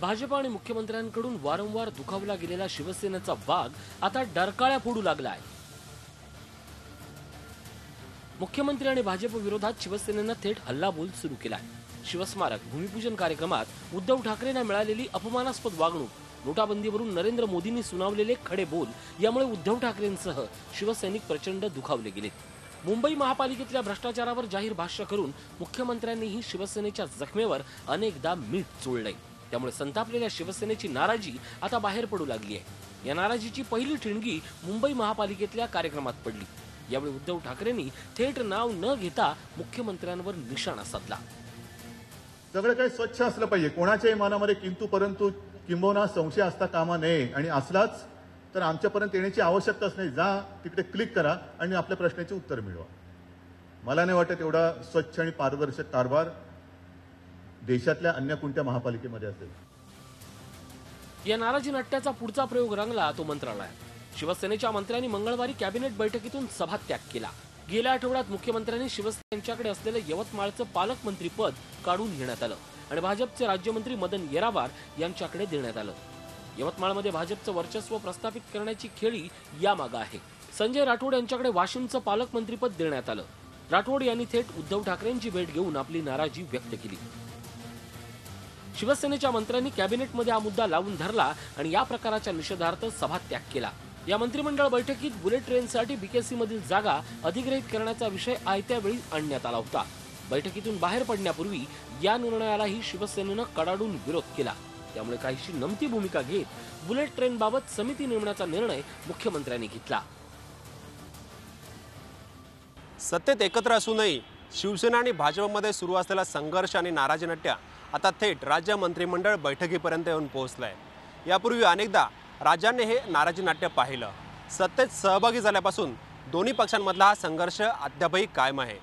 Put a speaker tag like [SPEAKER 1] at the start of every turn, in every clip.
[SPEAKER 1] भाजप आणि मुख्यमंत्र्यांकडून वारंवार दुखावला गेलेला शिवसेनेचा वाघ आता डरकाळ्या फोडू लागला आहे। मुख्यमंत्री आणि भाजप विरोधात शिवसेनेनं थेट हल्लाबोल सुरू केला आहे। शिवस्मारक भूमिपूजन कार्यक्रमात उद्धव ठाकरेंना मिळालेली अपमानास्पद वागणूक, नोटाबंदीवरून नरेंद्र मोदींनी सुनावलेले खडे बोल यामुळे उद्धव ठाकरेंसह शिवसैनिक प्रचंड दुखावले गेले। मुंबई महापालिकेतल्या भ्रष्टाचारावर जाहीर भाष्य करून मुख्यमंत्र्यांनीही शिवसेनेच्या जखमेवर अनेकदा मीठ चोळलंय। त्यामुळे संतापलेल्या शिवसेनेची नाराजी आता बाहेर पडू लागली आहे। या नाराजीची पहिली ठिणगी मुंबई महापालिकेतल्या कार्यक्रमात पडली। यावेळी उद्धव ठाकरेंनी थेट नाव न घेता मुख्यमंत्र्यांवर निशाणा साधला।
[SPEAKER 2] सगळं काही स्वच्छ असलं पाहिजे, कोणाच्याही मनामध्ये किंतु परंतु किंबहुना संशय असता कामा नये, आणि असलाच तर आमच्यापर्यंत येण्याची आवश्यकताच नाही। जा तिकडे क्लिक करा आणि आपल्या प्रश्नाचे उत्तर मिळवा। मला नाही वाटत एवढा स्वच्छ आणि पारदर्शक कारभार देशातल्या अन्य कोणत्या महापालिकेमध्ये असेल।
[SPEAKER 1] या नाराजी नाट्याचा पुढचा प्रयोग रंगला तो मंत्रालयात। शिवसेनेच्या मंत्र्यांनी मंगळवारी कॅबिनेट बैठकीतून सभात्याग केला। गेल्या आठवड्यात मुख्यमंत्र्यांनी शिवसेनेच्याकडे असलेलं यवतमाळचं पालकमंत्री पद काढून घेण्यात आलं आणि भाजपचे राज्यमंत्री मदन येरावार यांच्याकडे देण्यात आलं। यवतमाळमध्ये भाजपचं वर्चस्व प्रस्थापित करण्याची खेळी यामागे आहे। संजय राठोड यांच्याकडे वाशिमचं पालकमंत्रीपद देण्यात आलं। राठोड यांनी थेट उद्धव ठाकरेंची भेट घेऊन आपली नाराजी व्यक्त केली। शिवसेनेच्या मंत्र्यांनी कॅबिनेटमध्ये हा मुद्दा लावून धरला आणि या प्रकाराच्या निषेधार्थ सभात्याग केला। या मंत्रिमंडळ बैठकीत बुलेट ट्रेनसाठी बीकेसी मधील जागा अधिग्रहित करण्याचा विषय आयत्या वेळी आणण्यात आला होता। बैठकीतून बाहेर पडण्यापूर्वी या निर्णयालाही शिवसेनेनं कडाडून विरोध केला। त्यामुळे काहीशी नमती भूमिका घेत बुलेट ट्रेनबाबत समिती नेमण्याचा निर्णय मुख्यमंत्र्यांनी घेतला।
[SPEAKER 3] सत्तेत एकत्र असूनही शिवसेना आणि भाजपमध्ये सुरू असलेला संघर्ष आणि नाराजी नाट्य आता थेट राज्य मंत्रिमंडळ बैठकीपर्यंत येऊन पोहोचलंय। यापूर्वी अनेकदा राज्यांनी हे नाराजी नाट्य पाहिलं। सत्तेत सहभागी झाल्यापासून दोन्ही पक्षांमधला हा संघर्ष अद्यापही कायम आहे।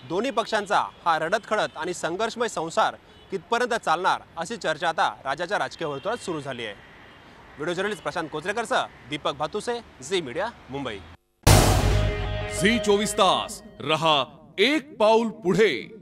[SPEAKER 3] दोन्ही पक्षांचा हा रडतखडत आणि संघर्षमय संसार कितपर्यंत चालणार अशी चर्चा आता राज्याच्या राजकीय वर्तुळात सुरू झाली आहे। व्हिडिओ जर्नलिस्ट प्रशांत कोचरेकरसह दीपक भातुसे, झी मीडिया, मुंबई।
[SPEAKER 4] झी 24 तास रहा एक पाऊल पुढे।